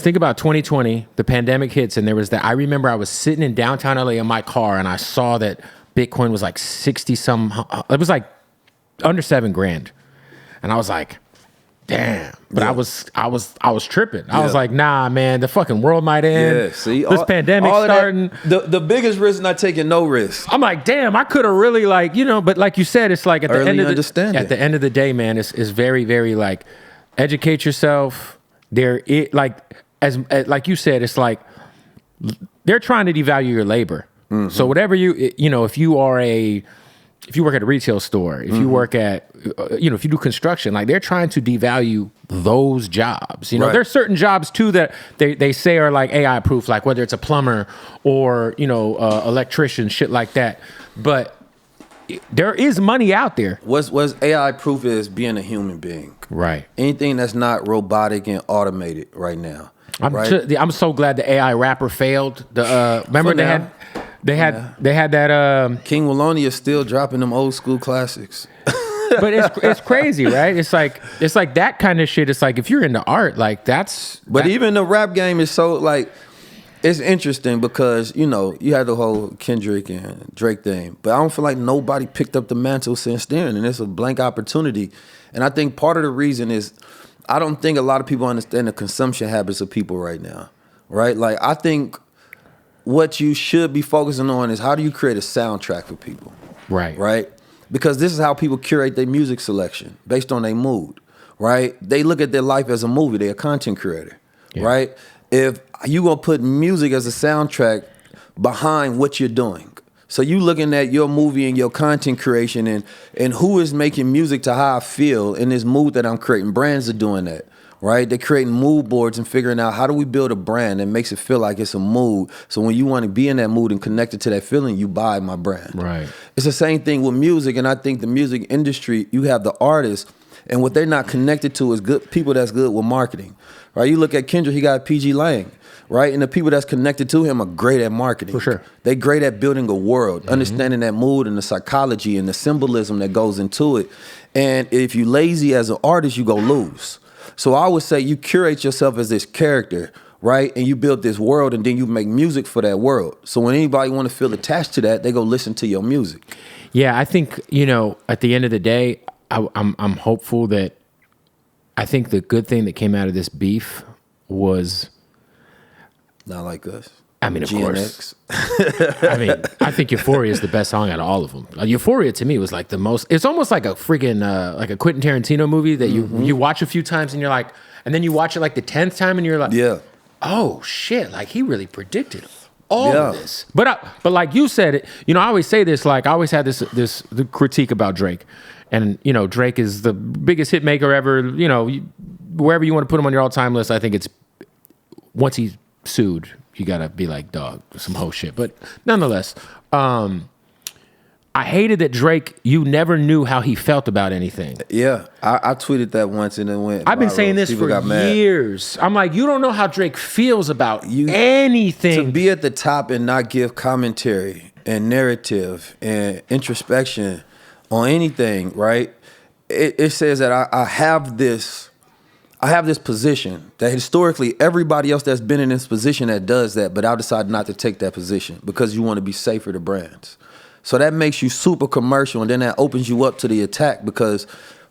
think about 2020, the pandemic hits, and there was that. I remember I was sitting in downtown LA in my car, and I saw that Bitcoin was like 60 some. It was like under $7,000, and I was like, damn. But I was tripping. I was like, nah, man, the fucking world might end. Yeah, see, this pandemic starting. The biggest risk, not taking no risk. I'm like, damn, I could have really but like you said, it's like at the end of the day, man, it's very, very like educate yourself. Like you said, it's like they're trying to devalue your labor. Mm-hmm. So whatever if you work at a retail store, if you work at, if you do construction, like they're trying to devalue those jobs. There's certain jobs too that they say are like AI proof, like whether it's a plumber or, electrician, shit like that. But there is money out there. What's AI proof is being a human being. Right. Anything that's not robotic and automated right now. I'm so glad the AI rapper failed. Remember they had that King Wallonia is still dropping them old school classics. But it's crazy, right? It's like that kind of shit. It's like if you're into art, like that's. But even the rap game is so like, it's interesting because you had the whole Kendrick and Drake thing, but I don't feel like nobody picked up the mantle since then, and it's a blank opportunity. And I think part of the reason is I don't think a lot of people understand the consumption habits of people right now, right? Like I think what you should be focusing on is how do you create a soundtrack for people, right? Because this is how people curate their music selection based on their mood, right? They look at their life as a movie. They're a content creator, right? If you gonna put music as a soundtrack behind what you're doing, so you looking at your movie and your content creation and who is making music to how I feel in this mood that I'm creating. Brands are doing that, right? They're creating mood boards and figuring out how do we build a brand that makes it feel like it's a mood. So when you want to be in that mood and connected to that feeling, you buy my brand. Right. It's the same thing with music, and I think the music industry, you have the artists, and what they're not connected to is good people that's good with marketing, right? You look at Kendrick, he got PG Lang, right? And the people that's connected to him are great at marketing. For sure. They're great at building a world, understanding that mood and the psychology and the symbolism that goes into it. And if you lazy as an artist, you go lose. So I would say you curate yourself as this character, right? And you build this world, and then you make music for that world. So when anybody want to feel attached to that, they go listen to your music. Yeah, I think, at the end of the day, I'm hopeful that I think the good thing that came out of this beef was not like us. I mean, of GNX. course. I mean, I think Euphoria is the best song out of all of them. Euphoria to me was like the most. It's almost like a freaking like a Quentin Tarantino movie that you watch a few times and you're like, and then you watch it like the 10th time and you're like, oh shit, like he really predicted all of this. But like you said, I always say this. Like I always had this critique about Drake, and Drake is the biggest hit maker ever. Wherever you want to put him on your all-time list, I think it's once he's sued, you gotta be like, dog, some whole shit. But nonetheless, I hated that Drake, you never knew how he felt about anything. Yeah, I tweeted that once and it went I've been saying this for years. I'm like, you don't know how Drake feels about anything. To be at the top and not give commentary and narrative and introspection on anything, right? It says that I have this position that historically everybody else that's been in this position that does that, but I decided not to take that position because you want to be safer to brands. So that makes you super commercial, and then that opens you up to the attack because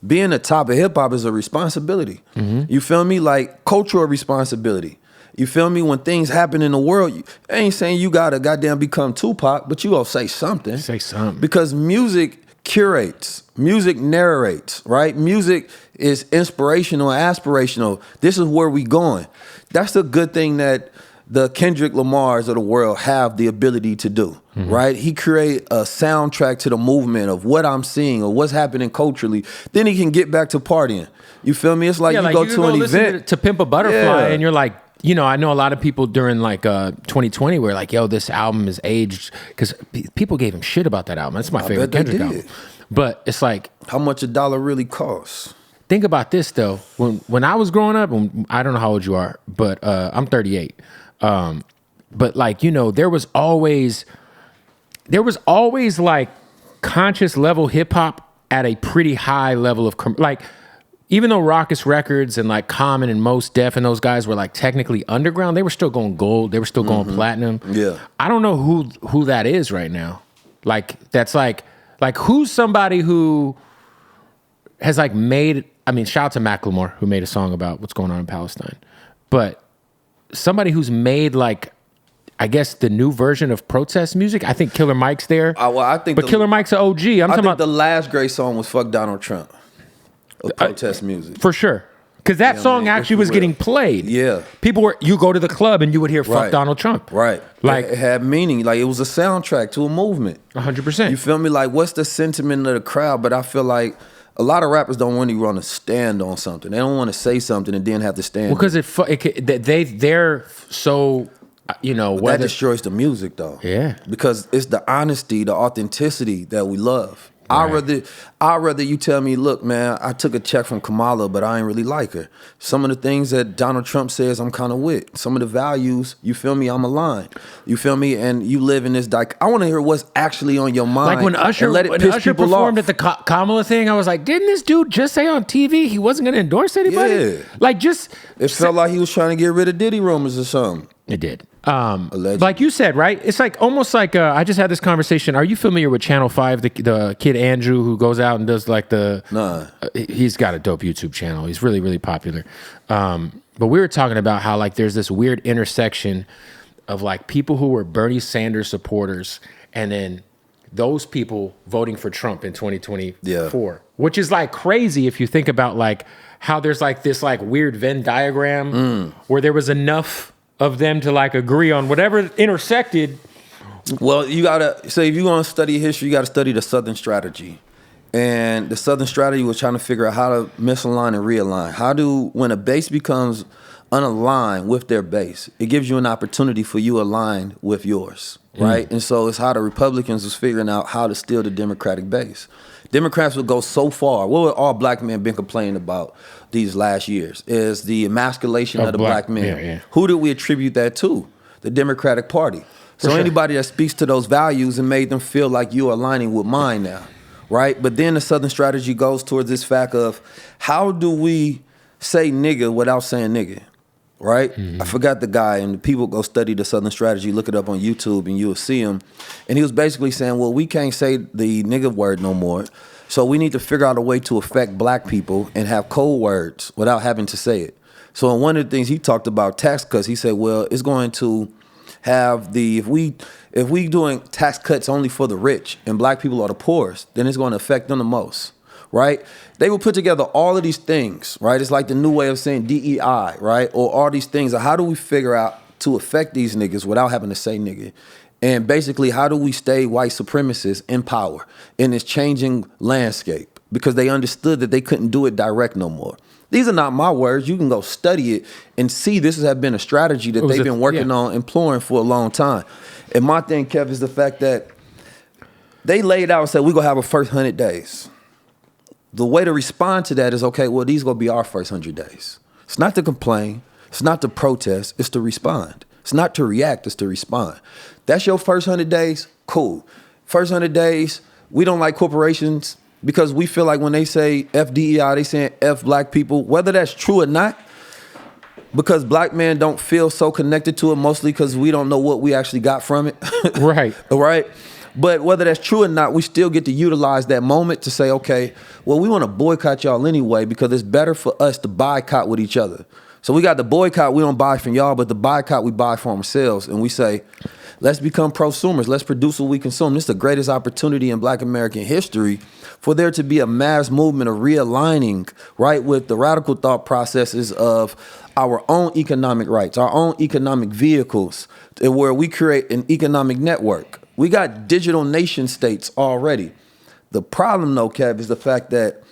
being the top of hip hop is a responsibility. You feel me? Like cultural responsibility. You feel me? When things happen in the world, I ain't saying you gotta goddamn become Tupac, but you gonna say something. Say something. Because music curates, music narrates, right? Music is inspirational, aspirational. This is where we going. That's the good thing that the Kendrick Lamars of the world have the ability to do, right? He create a soundtrack to the movement of what I'm seeing or what's happening culturally. Then he can get back to partying. You feel me? It's like you go to an event. To Pimp a Butterfly and you're like, I know a lot of people during like 2020 were like, yo, this album is aged, because people gave him shit about that album. That's my favorite Kendrick album. But it's like, how much $1 really costs? Think about this though. When I was growing up, and I don't know how old you are, but I'm 38. But like, there was always like conscious level hip hop at a pretty high level of like, even though Raucous Records and like Common and Most Def and those guys were like technically underground, they were still going gold. They were still going platinum. Yeah. I don't know who that is right now. Like that's like who's somebody who has like made. I mean, shout out to Macklemore who made a song about what's going on in Palestine, but somebody who's made like, I guess the new version of protest music. I think Killer Mike's there. I think, but Killer Mike's an OG. I'm talking about the last great song was "Fuck Donald Trump" of protest music for sure. Because that song actually was getting played. Yeah, people were. You go to the club and you would hear "Fuck Donald Trump." Right. Like it had meaning. Like it was a soundtrack to a movement. 100%. You feel me? Like what's the sentiment of the crowd? But I feel like a lot of rappers don't really want to stand on something. They don't want to say something and then have to stand. Well, because they're so. You know, that destroys the music though. Yeah, because it's the honesty, the authenticity that we love. Right. I'd rather you tell me, look, man, I took a check from Kamala, but I ain't really like her. Some of the things that Donald Trump says, I'm kind of with. Some of the values, you feel me, I'm aligned. You feel me, and you live in this. I want to hear what's actually on your mind. Like when Usher performed at the Kamala thing, I was like, didn't this dude just say on TV he wasn't going to endorse anybody? Yeah. Like it felt like he was trying to get rid of Diddy rumors or something. It did. Like you said, right? It's like almost like I just had this conversation. Are you familiar with Channel 5, the kid Andrew who goes out and does like the... Nah. He's got a dope YouTube channel. He's really, really popular. But we were talking about how like there's this weird intersection of like people who were Bernie Sanders supporters and then those people voting for Trump in 2024. Which is like crazy if you think about like how there's like this like weird Venn diagram where there was enough of them to like agree on whatever intersected. Well, you gotta say if you're gonna study history, you gotta study the Southern strategy. And the Southern strategy was trying to figure out how to misalign and realign. When a base becomes unaligned with their base, it gives you an opportunity for you aligned with yours, right? And so it's how the Republicans was figuring out how to steal the Democratic base. Democrats would go so far. What would all black men been complaining about these last years is the emasculation of the black men. Yeah. Who did we attribute that to? The Democratic Party. So anybody that speaks to those values and made them feel like you're aligning with mine now, right? But then the Southern strategy goes towards this fact of how do we say nigga without saying nigga, right? I forgot the guy, and people go study the Southern strategy, look it up on YouTube, and you'll see him. And he was basically saying, well, we can't say the nigga word no more, so we need to figure out a way to affect black people and have code words without having to say it. So one of the things he talked about tax cuts, he said, well, it's going to have if we doing tax cuts only for the rich and black people are the poorest, then it's going to affect them the most, right? They will put together all of these things, right? It's like the new way of saying DEI, right? Or all these things. How do we figure out to affect these niggas without having to say nigga? And basically, how do we stay white supremacists in power in this changing landscape? Because they understood that they couldn't do it direct no more. These are not my words. You can go study it and see this has been a strategy that they've been working on, employing for a long time. And my thing, Kev, is the fact that they laid out and said, we're going to have a first 100 days. The way to respond to that is, okay, well, these going to be our first 100 days. It's not to complain. It's not to protest. It's to respond. It's not to react. It's to respond. That's your first 100 days? Cool. First 100 days, we don't like corporations because we feel like when they say FDEI, they saying F black people, whether that's true or not, because black men don't feel so connected to it, mostly because we don't know what we actually got from it. Right. Right? But whether that's true or not, we still get to utilize that moment to say, okay, well, we want to boycott y'all anyway because it's better for us to boycott with each other. So we got the boycott, we don't buy from y'all, but the boycott, we buy from ourselves. And we say, let's become prosumers. Let's produce what we consume. This is the greatest opportunity in Black American history for there to be a mass movement of realigning, right, with the radical thought processes of our own economic rights, our own economic vehicles, where we create an economic network. We got digital nation states already. The problem, though, Kev, is the fact that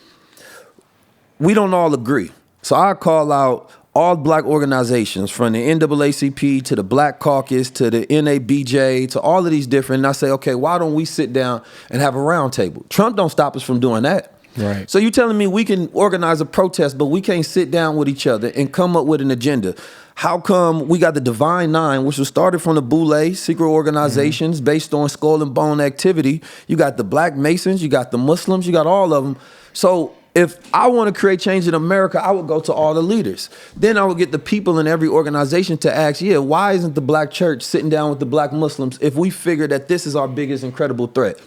we don't all agree. So I call out all black organizations from the NAACP to the Black Caucus to the NABJ to all of these different, and I say, okay, why don't we sit down and have a round table? Trump don't stop us from doing that. Right. So you telling me we can organize a protest, but we can't sit down with each other and come up with an agenda? How come we got the Divine Nine, which was started from the Bootleg, secret organizations based on skull and bone activity? You got the Black Masons, you got the Muslims, you got all of them. So if I want to create change in America, I would go to all the leaders. Then I would get the people in every organization to ask, yeah, why isn't the black church sitting down with the black Muslims if we figure that this is our biggest incredible threat?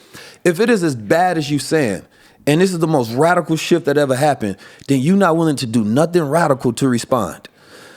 If it is as bad as you saying, and this is the most radical shift that ever happened, then you're not willing to do nothing radical to respond,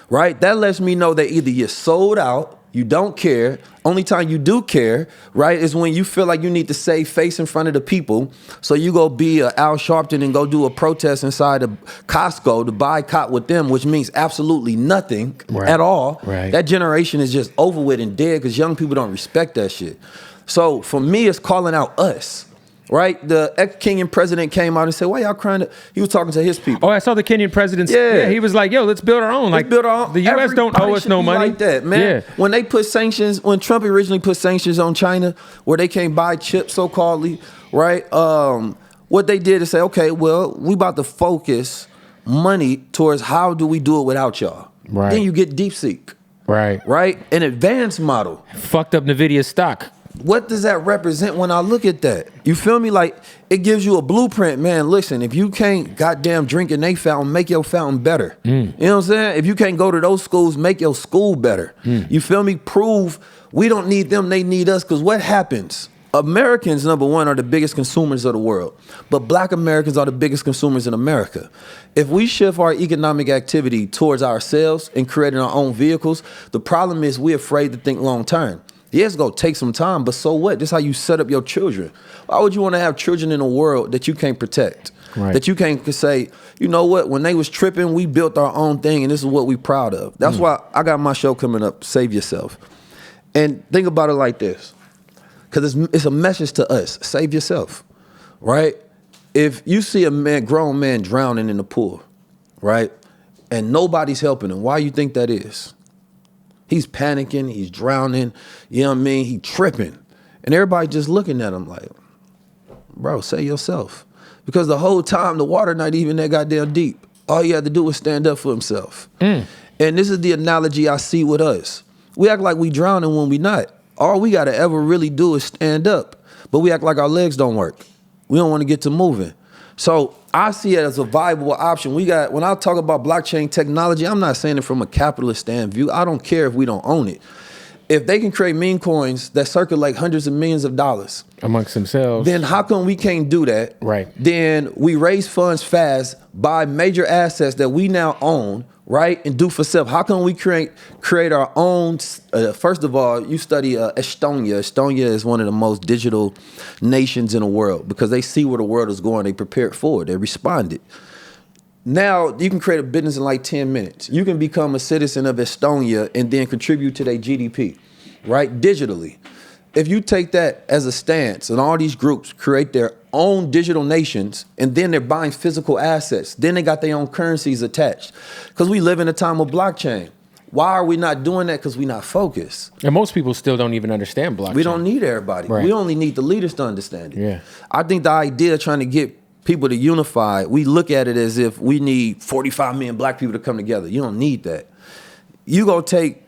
right? That lets me know that either you're sold out, you don't care. Only time you do care, right, is when you feel like you need to save face in front of the people. So you go be Al Sharpton and go do a protest inside of Costco to boycott with them, which means absolutely nothing at all. Right. That generation is just over with and dead because young people don't respect that shit. So for me, it's calling out us. Right, the ex-Kenyan president came out and said, "Why y'all crying?" He was talking to his people. Oh, I saw the Kenyan president. Yeah, he was like, "Yo, let's build our own. Like, build our own. The U.S. don't owe us no money." Like that, man. Yeah. When they put sanctions, when Trump originally put sanctions on China, where they can't buy chips, so-calledly, right? What they did is say, "Okay, well, we about to focus money towards how do we do it without y'all." Right. Then you get DeepSeek. Right. Right. An advanced model. Fucked up NVIDIA stock. What does that represent when I look at that? You feel me? Like, it gives you a blueprint, man. Listen, if you can't goddamn drink in they fountain, make your fountain better. You know what I'm saying? If you can't go to those schools, make your school better. You feel me? Prove we don't need them, they need us. Because what happens? Americans, number one, are the biggest consumers of the world. But black Americans are the biggest consumers in America. If we shift our economic activity towards ourselves and creating our own vehicles, the problem is we're afraid to think long term. Yeah, it's going to take some time, but so what? This is how you set up your children. Why would you want to have children in a world that you can't protect? Right. That you can't say, you know what, when they was tripping, we built our own thing, and this is what we proud of. That's why I got my show coming up, Save Yourself. And think about it like this, because it's a message to us, save yourself, right? If you see a grown man drowning in the pool, right, and nobody's helping him, why you think that is? He's panicking, he's drowning, you know what I mean? He tripping. And everybody just looking at him like, bro, save yourself. Because the whole time the water not even that goddamn deep. All he had to do was stand up for himself. And this is the analogy I see with us. We act like we drowning when we not. All we gotta ever really do is stand up. But we act like our legs don't work. We don't want to get to moving. So I see it as a viable option. When I talk about blockchain technology, I'm not saying it from a capitalist stand view. I don't care if we don't own it. If they can create meme coins that circulate hundreds of millions of dollars amongst themselves, then how come we can't do that? Right. Then we raise funds fast, buy major assets that we now own, right, and do for self. How can we create our own? First of all, you study Estonia. Estonia is one of the most digital nations in the world because they see where the world is going. They prepared for it. They responded. Now you can create a business in like 10 minutes. You can become a citizen of Estonia and then contribute to their GDP, right, digitally. If you take that as a stance and all these groups create their own digital nations and then they're buying physical assets, then they got their own currencies attached. Because we live in a time of blockchain. Why are we not doing that? Because we're not focused. And most people still don't even understand blockchain. We don't need everybody. Right. We only need the leaders to understand it. Yeah. I think the idea of trying to get people to unify, we look at it as if we need 45 million black people to come together. You don't need that. You go take,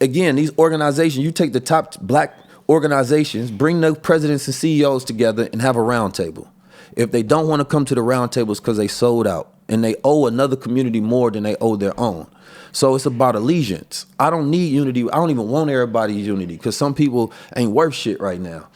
again, these organizations, you take the top black organizations, bring the presidents and CEOs together and have a round table. If they don't want to come to the round tables because they sold out and they owe another community more than they owe their own. So it's about allegiance. I don't need unity. I don't even want everybody's unity because some people ain't worth shit right now.